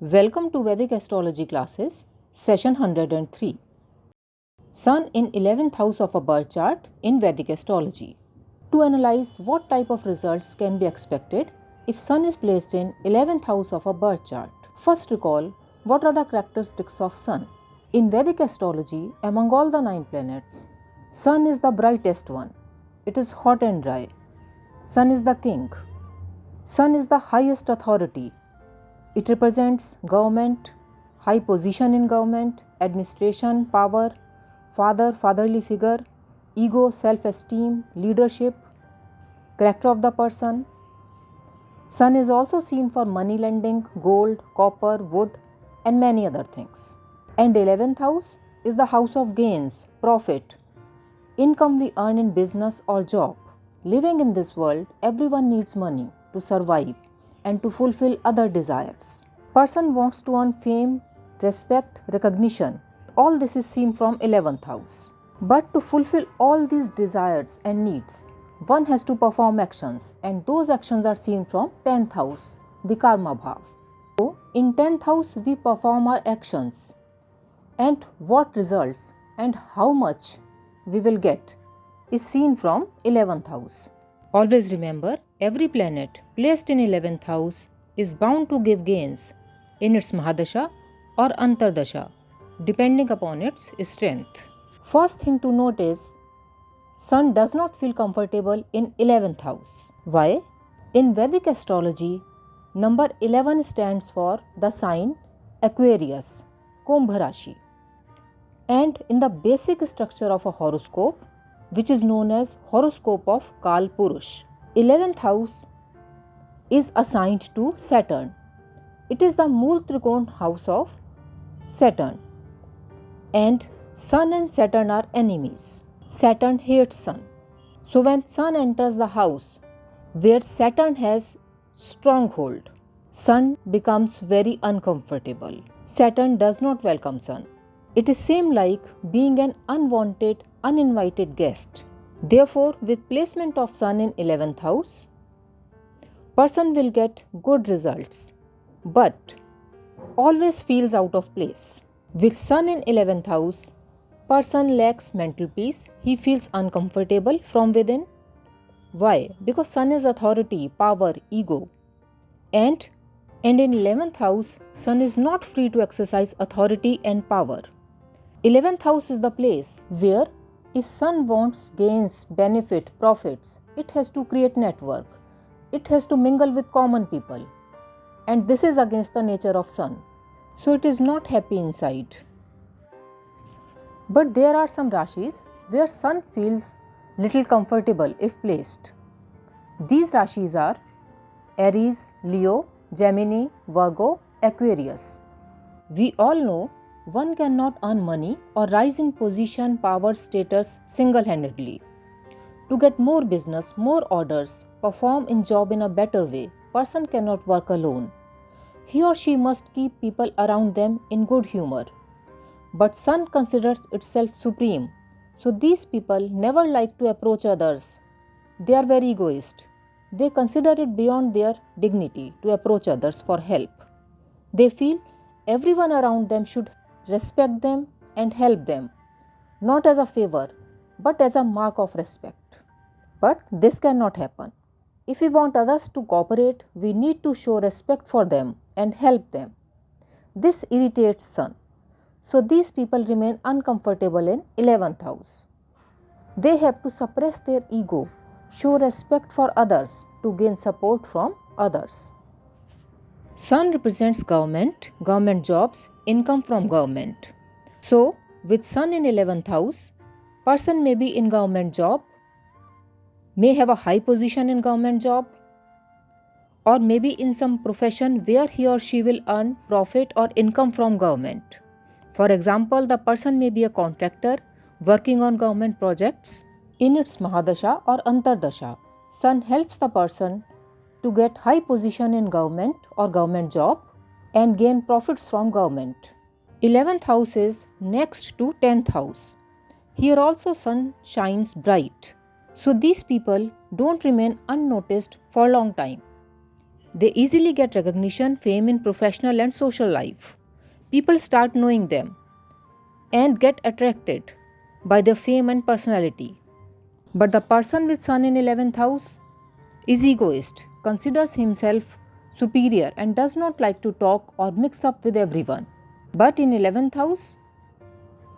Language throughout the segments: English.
Welcome to Vedic Astrology classes, session 103. Sun in 11th house of a birth chart in Vedic Astrology. To analyze what type of results can be expected if Sun is placed in 11th house of a birth chart. First recall, what are the characteristics of Sun? In Vedic Astrology, among all the 9 planets, Sun is the brightest one. It is hot and dry. Sun is the king. Sun is the highest authority. It represents government, high position in government, administration, power, fatherly figure, ego, self-esteem, leadership, character of the person. Sun is also seen for money lending, gold, copper, wood, and many other things. And 11th house is the house of gains, profit, income we earn in business or job. Living in this world, everyone needs money to survive and to fulfill other desires. Person wants to earn fame, respect, recognition. All this is seen from 11th house. But to fulfill all these desires and needs, one has to perform actions, and those actions are seen from 10th house, the karma bhav. So in 10th house we perform our actions, and what results and how much we will get is seen from 11th house. Always remember, every planet placed in 11th house is bound to give gains in its Mahadasha or Antardasha, depending upon its strength. First thing to note is, Sun does not feel comfortable in 11th house. Why? In Vedic astrology, number 11 stands for the sign Aquarius, Kumbh Rashi. And in the basic structure of a horoscope, which is known as horoscope of Kal Purush, 11th house is assigned to Saturn. It is the Mool Trikon house of Saturn. And Sun and Saturn are enemies. Saturn hates Sun. So when Sun enters the house where Saturn has stronghold, Sun becomes very uncomfortable. Saturn does not welcome Sun. It is same like being an unwanted, uninvited guest. Therefore, with placement of Sun in 11th house, person will get good results, but always feels out of place. With Sun in 11th house, person lacks mental peace. He feels uncomfortable from within. Why? Because Sun is authority, power, ego. And in 11th house, Sun is not free to exercise authority and power. 11th house is the place where if Sun wants gains, benefit, profits, it has to create network. It has to mingle with common people. And this is against the nature of Sun. So it is not happy inside. But there are some Rashis where Sun feels little comfortable if placed. These Rashis are Aries, Leo, Gemini, Virgo, Aquarius. We all know one cannot earn money or rise in position, power, status single-handedly. To get more business, more orders, perform in job in a better way, person cannot work alone. He or she must keep people around them in good humor. But Sun considers itself supreme, so these people never like to approach others. They are very egoist. They consider it beyond their dignity to approach others for help. They feel everyone around them should respect them and help them, not as a favor, but as a mark of respect. But this cannot happen. If we want others to cooperate, we need to show respect for them and help them. This irritates Sun. So these people remain uncomfortable in 11th house. They have to suppress their ego, show respect for others to gain support from others. Sun represents government, government jobs, income from government. So, with Sun in 11th house, person may be in government job, may have a high position in government job, or maybe in some profession where he or she will earn profit or income from government. For example, the person may be a contractor working on government projects. In its Mahadasha or Antardasha, Sun helps the person to get high position in government or government job and gain profits from government. 11th house is next to 10th house. Here also Sun shines bright. So these people don't remain unnoticed for a long time. They easily get recognition, fame in professional and social life. People start knowing them and get attracted by their fame and personality. But the person with Sun in 11th house is egoist, considers himself superior and does not like to talk or mix up with everyone. But in 11th house,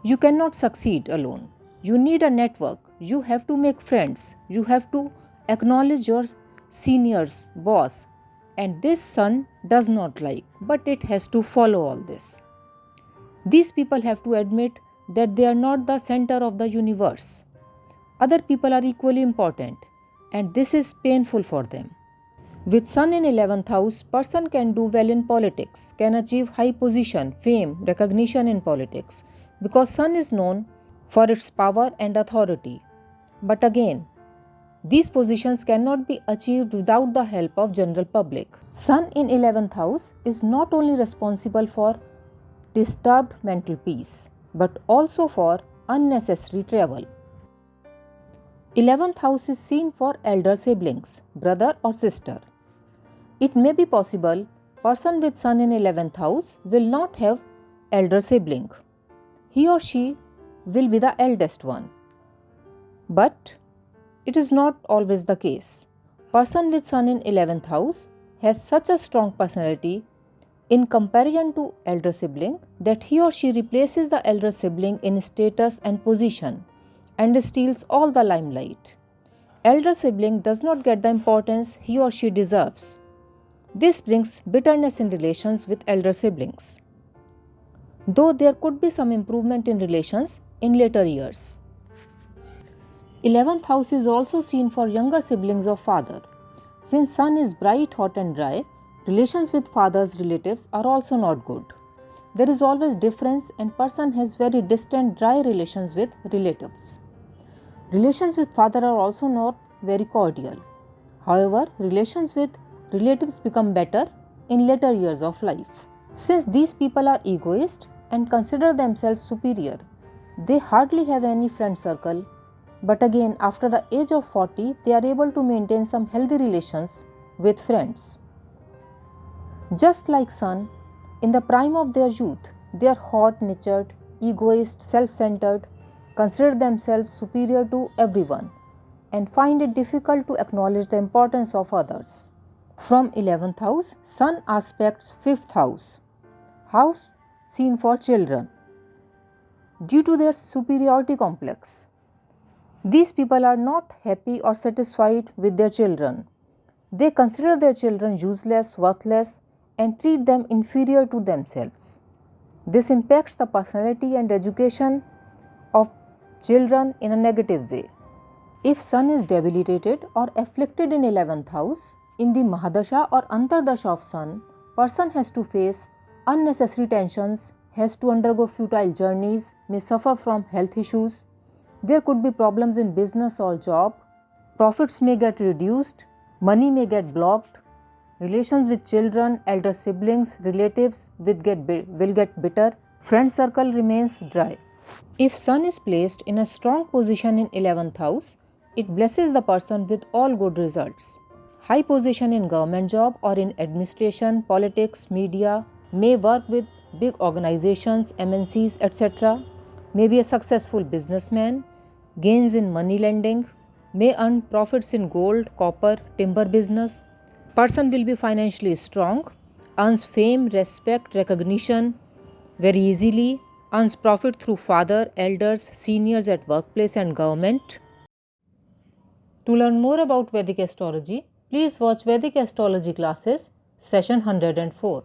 you cannot succeed alone. You need a network. You have to make friends. You have to acknowledge your seniors, boss. And this Sun does not like, but it has to follow all this. These people have to admit that they are not the center of the universe. Other people are equally important, and this is painful for them. With Sun in 11th house, person can do well in politics, can achieve high position, fame, recognition in politics, because Sun is known for its power and authority. But again, these positions cannot be achieved without the help of general public. Sun in 11th house is not only responsible for disturbed mental peace, but also for unnecessary travel. 11th house is seen for elder siblings, brother or sister. It may be possible person with Sun in 11th house will not have elder sibling. He or she will be the eldest one. But it is not always the case. Person with Sun in 11th house has such a strong personality in comparison to elder sibling that he or she replaces the elder sibling in status and position and steals all the limelight. Elder sibling does not get the importance he or she deserves. This brings bitterness in relations with elder siblings, though there could be some improvement in relations in later years. 11th house is also seen for younger siblings of father. Since Sun is bright, hot and dry, relations with father's relatives are also not good. There is always difference and person has very distant, dry relations with relatives. Relations with father are also not very cordial. However, relations with relatives become better in later years of life. Since these people are egoist and consider themselves superior, they hardly have any friend circle. But again, after the age of 40, they are able to maintain some healthy relations with friends. Just like Sun, in the prime of their youth, they are hot-natured, egoist, self-centered, consider themselves superior to everyone, and find it difficult to acknowledge the importance of others. From 11th house, Sun aspects 5th house, house seen for children. Due to their superiority complex, these people are not happy or satisfied with their children. They consider their children useless, worthless, and treat them inferior to themselves. This impacts the personality and education of children in a negative way. If Sun is debilitated or afflicted in 11th house, in the Mahadasha or Antardasha of Sun, person has to face unnecessary tensions, has to undergo futile journeys, may suffer from health issues. There could be problems in business or job, profits may get reduced, money may get blocked, relations with children, elder siblings, relatives will get bitter, friend circle remains dry. If Sun is placed in a strong position in 11th house, it blesses the person with all good results. High position in government job or in administration, politics, media, may work with big organizations, MNCs, etc. May be a successful businessman, gains in money lending, may earn profits in gold, copper, timber business. Person will be financially strong, earns fame, respect, recognition very easily, earns profit through father, elders, seniors at workplace and government. To learn more about Vedic astrology, please watch Vedic Astrology classes, session 104.